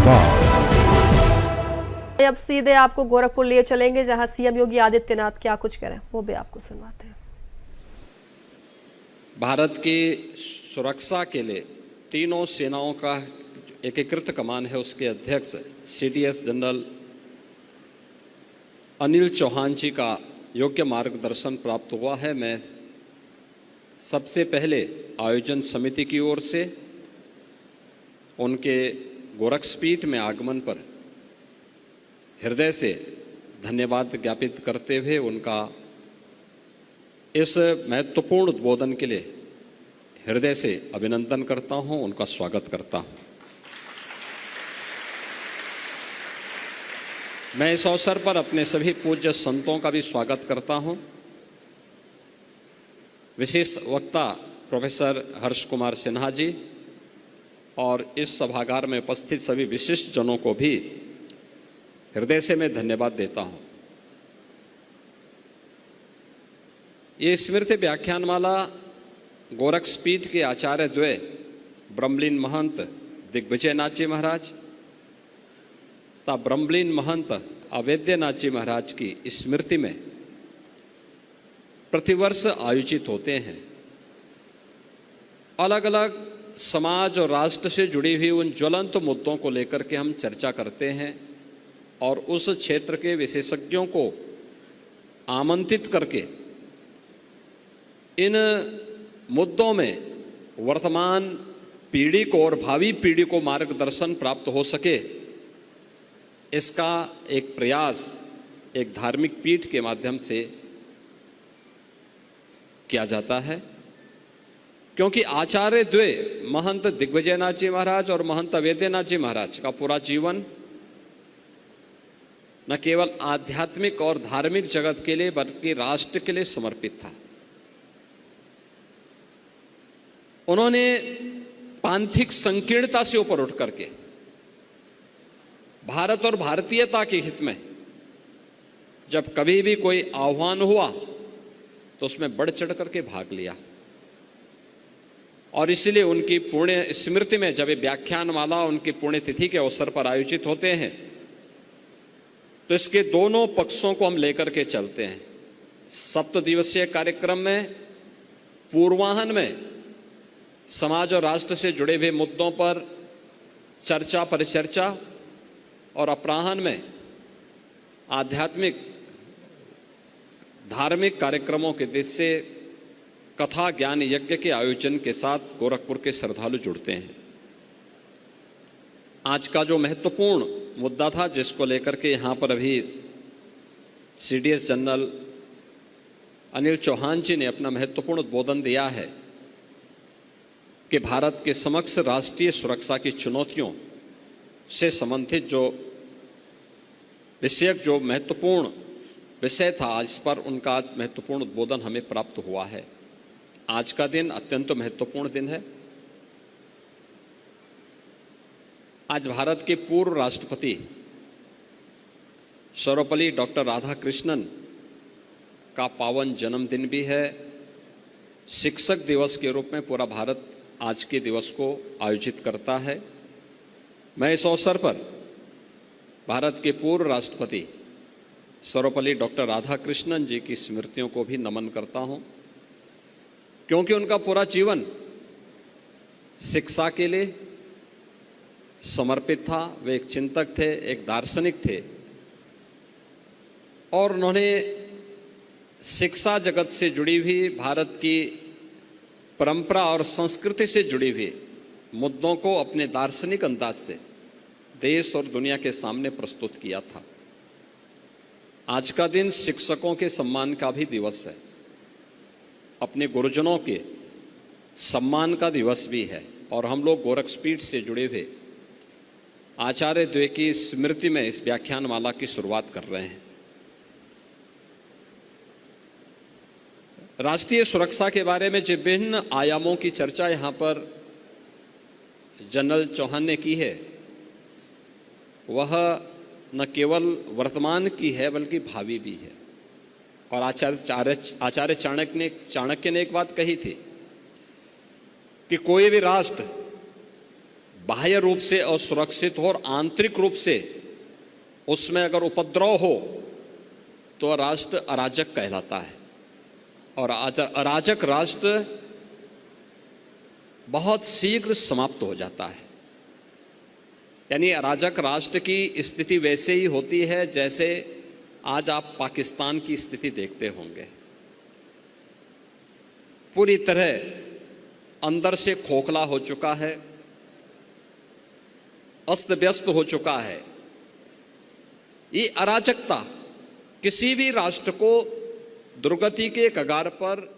आवाज। अब सीधे आपको गोरखपुर लिए चलेंगे, जहां सीएम योगी आदित्यनाथ क्या कुछ करें वो भी आपको सुनवाते हैं। भारत की सुरक्षा के लिए तीनों सेनाओं का एकीकृत कमान है, उसके अध्यक्ष सीडीएस जनरल अनिल चौहान जी का योग्य मार्गदर्शन प्राप्त हुआ है। मैं सबसे पहले आयोजन समिति की ओर से उनके गोरखपीठ में आगमन पर हृदय से धन्यवाद ज्ञापित करते हुए उनका इस महत्वपूर्ण उद्बोधन के लिए हृदय से अभिनंदन करता हूं, उनका स्वागत करता हूं। मैं इस अवसर पर अपने सभी पूज्य संतों का भी स्वागत करता हूं। विशेष वक्ता प्रोफेसर हर्ष कुमार सिन्हा जी और इस सभागार में उपस्थित सभी विशिष्ट जनों को भी हृदय से मैं धन्यवाद देता हूं। ये स्मृति व्याख्यानमाला गोरखपीठ के आचार्य द्वय ब्रह्मलीन महंत दिग्विजयनाथ जी महाराज तथा ब्रह्मलीन महंत अवैद्यनाथ जी महाराज की स्मृति में प्रतिवर्ष आयोजित होते हैं। अलग अलग समाज और राष्ट्र से जुड़ी हुई उन ज्वलंत मुद्दों को लेकर के हम चर्चा करते हैं और उस क्षेत्र के विशेषज्ञों को आमंत्रित करके इन मुद्दों में वर्तमान पीढ़ी को और भावी पीढ़ी को मार्गदर्शन प्राप्त हो सके, इसका एक प्रयास एक धार्मिक पीठ के माध्यम से किया जाता है। क्योंकि आचार्य द्वय महंत दिग्विजयनाथ जी महाराज और महंत अवैद्यनाथ जी महाराज का पूरा जीवन न केवल आध्यात्मिक और धार्मिक जगत के लिए बल्कि राष्ट्र के लिए समर्पित था। उन्होंने पांथिक संकीर्णता से ऊपर उठ करके भारत और भारतीयता के हित में जब कभी भी कोई आह्वान हुआ तो उसमें बढ़ चढ़ करके भाग लिया। और इसलिए उनकी पुण्य स्मृति में जब व्याख्यानमाला उनकी पुण्यतिथि के अवसर पर आयोजित होते हैं तो इसके दोनों पक्षों को हम लेकर के चलते हैं। 7 दिवसीय कार्यक्रम में पूर्वाह्न में समाज और राष्ट्र से जुड़े हुए मुद्दों पर चर्चा परिचर्चा और अपराह्न में आध्यात्मिक धार्मिक कार्यक्रमों के दृष्टि से कथा ज्ञान यज्ञ के आयोजन के साथ गोरखपुर के श्रद्धालु जुड़ते हैं। आज का जो महत्वपूर्ण मुद्दा था जिसको लेकर के यहाँ पर अभी सीडीएस जनरल अनिल चौहान जी ने अपना महत्वपूर्ण उद्बोधन दिया है कि भारत के समक्ष राष्ट्रीय सुरक्षा की चुनौतियों से संबंधित जो विषयक जो महत्वपूर्ण विषय था, आज पर उनका महत्वपूर्ण उद्बोधन हमें प्राप्त हुआ है। आज का दिन अत्यंत महत्वपूर्ण दिन है। आज भारत के पूर्व राष्ट्रपति सर्वपल्ली डॉक्टर राधाकृष्णन का पावन जन्मदिन भी है। शिक्षक दिवस के रूप में पूरा भारत आज के दिवस को आयोजित करता है। मैं इस अवसर पर भारत के पूर्व राष्ट्रपति सर्वपल्ली डॉक्टर राधाकृष्णन जी की स्मृतियों को भी नमन करता हूं, क्योंकि उनका पूरा जीवन शिक्षा के लिए समर्पित था। वे एक चिंतक थे, एक दार्शनिक थे और उन्होंने शिक्षा जगत से जुड़ी हुई भारत की परंपरा और संस्कृति से जुड़ी हुई मुद्दों को अपने दार्शनिक अंदाज से देश और दुनिया के सामने प्रस्तुत किया था। आज का दिन शिक्षकों के सम्मान का भी दिवस है, अपने गुरुजनों के सम्मान का दिवस भी है और हम लोग गोरखपीठ से जुड़े हुए आचार्य द्वय की स्मृति में इस व्याख्यानमाला की शुरुआत कर रहे हैं। राष्ट्रीय सुरक्षा के बारे में जो विभिन्न आयामों की चर्चा यहाँ पर जनरल चौहान ने की है, वह न केवल वर्तमान की है बल्कि भावी भी है। और आचार्य चाणक्य ने एक बात कही थी कि कोई भी राष्ट्र बाह्य रूप से असुरक्षित हो और आंतरिक रूप से उसमें अगर उपद्रव हो तो राष्ट्र अराजक कहलाता है। और अराजक राष्ट्र बहुत शीघ्र समाप्त हो जाता है। यानी अराजक राष्ट्र की स्थिति वैसे ही होती है जैसे आज आप पाकिस्तान की स्थिति देखते होंगे। पूरी तरह अंदर से खोखला हो चुका है, अस्त व्यस्त हो चुका है। ये अराजकता किसी भी राष्ट्र को दुर्गति के कगार पर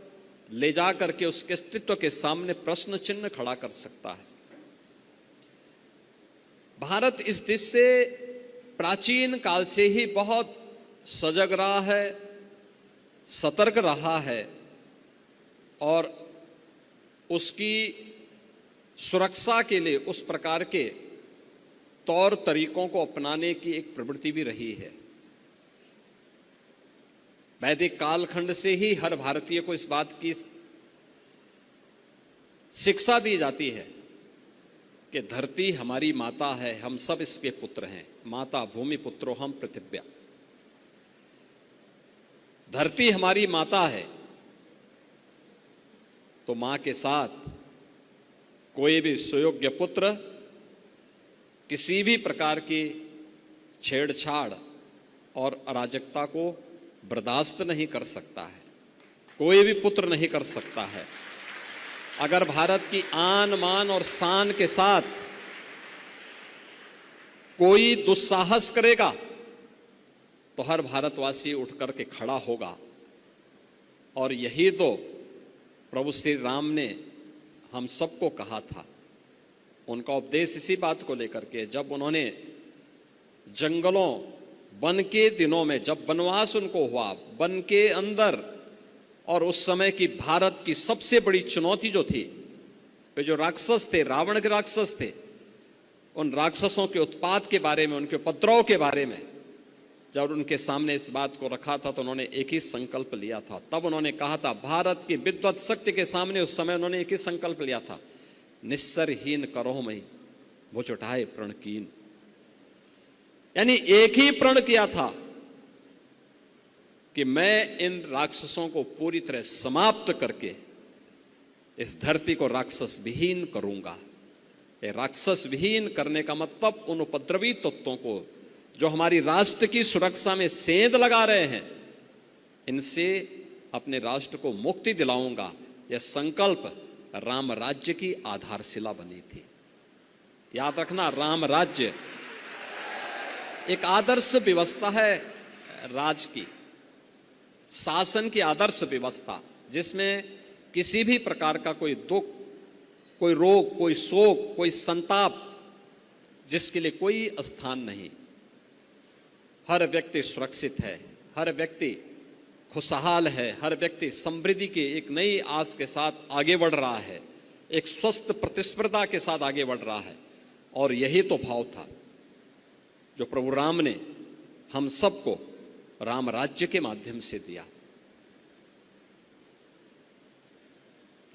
ले जा करके उसके अस्तित्व के सामने प्रश्न चिन्ह खड़ा कर सकता है। भारत इस दिशा से प्राचीन काल से ही बहुत सजग रहा है, सतर्क रहा है और उसकी सुरक्षा के लिए उस प्रकार के तौर तरीकों को अपनाने की एक प्रवृत्ति भी रही है। वैदिक कालखंड से ही हर भारतीय को इस बात की शिक्षा दी जाती है कि धरती हमारी माता है, हम सब इसके पुत्र हैं। माता भूमि पुत्रो हम पृथिव्या। धरती हमारी माता है तो मां के साथ कोई भी सुयोग्य पुत्र किसी भी प्रकार की छेड़छाड़ और अराजकता को बर्दाश्त नहीं कर सकता है। कोई भी पुत्र नहीं कर सकता है। अगर भारत की आन मान और शान के साथ कोई दुस्साहस करेगा तो हर भारतवासी उठ करके खड़ा होगा। और यही तो प्रभु श्री राम ने हम सबको कहा था। उनका उपदेश इसी बात को लेकर के, जब उन्होंने जंगलों वन के दिनों में, जब वनवास उनको हुआ वन के अंदर, और उस समय की भारत की सबसे बड़ी चुनौती जो थी, वे जो राक्षस थे, रावण के राक्षस थे, उन राक्षसों के उत्पात के बारे में, उनके उपद्रव के बारे में जब उनके सामने इस बात को रखा था तो उन्होंने एक ही संकल्प लिया था। तब उन्होंने कहा था, भारत की विद्वत शक्ति के सामने उस समय उन्होंने एक ही संकल्प लिया था, निस्सरहीन करो मई भुज उठाए प्रण कीन। यानी एक ही प्रण किया था कि मैं इन राक्षसों को पूरी तरह समाप्त करके इस धरती को राक्षस विहीन करूंगा। ये राक्षस विहीन करने का मतलब उन उपद्रवी तत्वों को जो हमारी राष्ट्र की सुरक्षा में सेंध लगा रहे हैं, इनसे अपने राष्ट्र को मुक्ति दिलाऊंगा। यह संकल्प राम राज्य की आधारशिला बनी थी। याद रखना, राम राज्य एक आदर्श व्यवस्था है, राज की, शासन की आदर्श व्यवस्था, जिसमें किसी भी प्रकार का कोई दुख, कोई रोग, कोई शोक, कोई संताप, जिसके लिए कोई स्थान नहीं। हर व्यक्ति सुरक्षित है, हर व्यक्ति खुशहाल है, हर व्यक्ति समृद्धि की एक नई आस के साथ आगे बढ़ रहा है, एक स्वस्थ प्रतिस्पर्धा के साथ आगे बढ़ रहा है। और यही तो भाव था जो प्रभु राम ने हम सबको राम राज्य के माध्यम से दिया।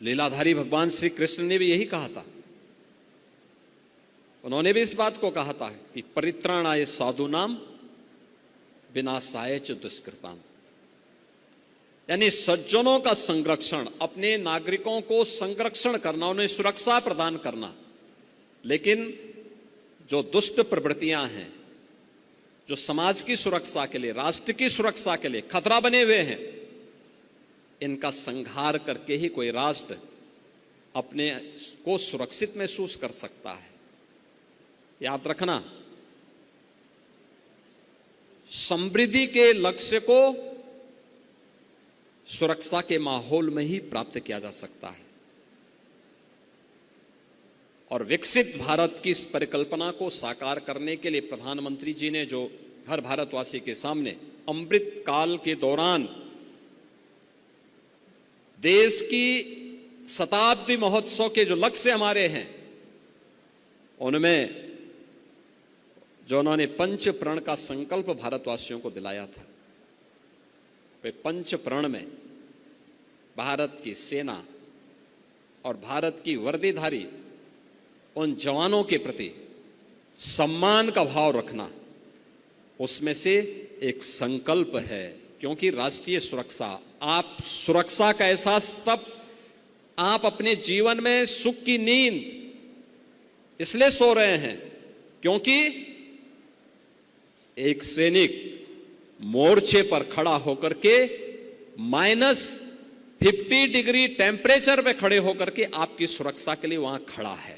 लीलाधारी भगवान श्री कृष्ण ने भी यही कहा था। उन्होंने भी इस बात को कहा था कि परित्राणाय साधूनाम विनाशाय च दुष्कृताम। यानी सज्जनों का संरक्षण, अपने नागरिकों को संरक्षण करना, उन्हें सुरक्षा प्रदान करना। लेकिन जो दुष्ट प्रवृत्तियां हैं, जो समाज की सुरक्षा के लिए, राष्ट्र की सुरक्षा के लिए खतरा बने हुए हैं, इनका संहार करके ही कोई राष्ट्र अपने को सुरक्षित महसूस कर सकता है। याद रखना, समृद्धि के लक्ष्य को सुरक्षा के माहौल में ही प्राप्त किया जा सकता है। और विकसित भारत की इस परिकल्पना को साकार करने के लिए प्रधानमंत्री जी ने जो हर भारतवासी के सामने अमृत काल के दौरान देश की शताब्दी महोत्सव के जो लक्ष्य हमारे हैं, उनमें जो उन्होंने पंच प्रण का संकल्प भारतवासियों को दिलाया था, वे पंच प्रण में भारत की सेना और भारत की वर्दीधारी उन जवानों के प्रति सम्मान का भाव रखना, उसमें से एक संकल्प है। क्योंकि राष्ट्रीय सुरक्षा, आप सुरक्षा का एहसास तब आप अपने जीवन में सुख की नींद इसलिए सो रहे हैं क्योंकि एक सैनिक मोर्चे पर खड़ा होकर के -50 डिग्री टेम्परेचर पे खड़े होकर के आपकी सुरक्षा के लिए वहां खड़ा है।